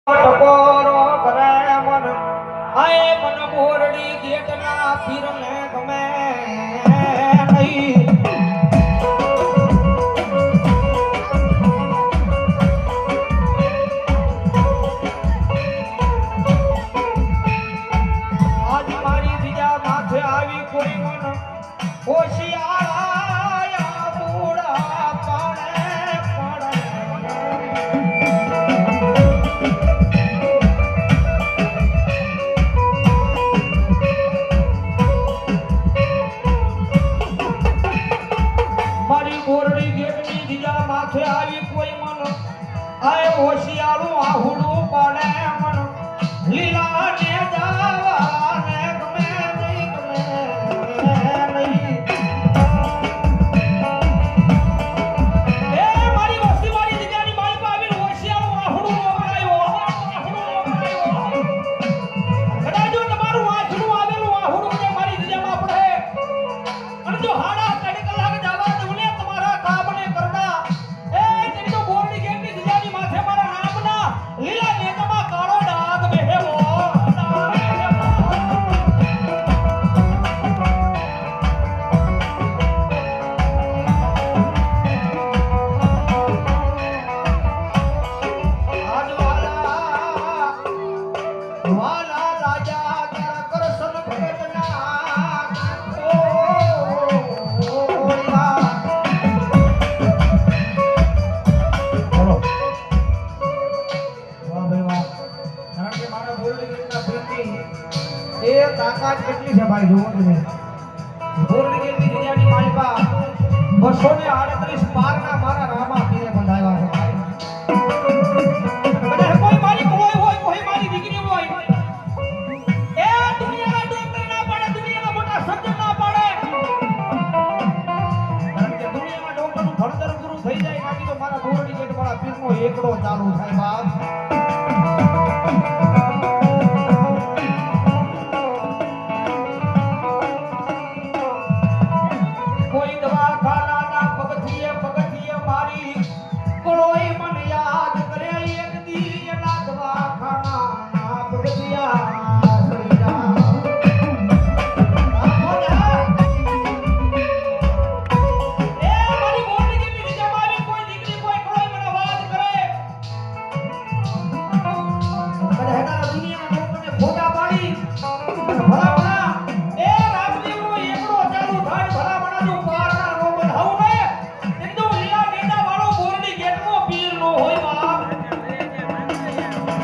ટકોરો કરે મન આય મન બોરડી ગેટના પીરને ગમે નહીં આજ મારી બીજા માથે આવી કોઈ મન હોશિયાર બુડા પાણે પડે બોરડી ગેટની દીજા માથે આવી કોઈ મન આય હોશિયારું આહુડું પાડે મન લીલા ને જાવા ને ગમે નહીં એ મારી વસ્તી મારી દીજાની મારી પાસે આવીને હોશિયારું આહુડું વગડાયો કદાચ જો તમારું આછડું આવેલું આહુડું ને મારી દીજામાં પડે અને જો હાડા કડી કલાક જાવા લીલા નેતમાં કાળો ડાગ બેહેવો વાલા રાજા તારા કરશન ભગતના એ તાકાત કેટલી છે ભાઈ જોવો તમે બોરડી ગેટની દીજાની માલિકા 238 પારના મારા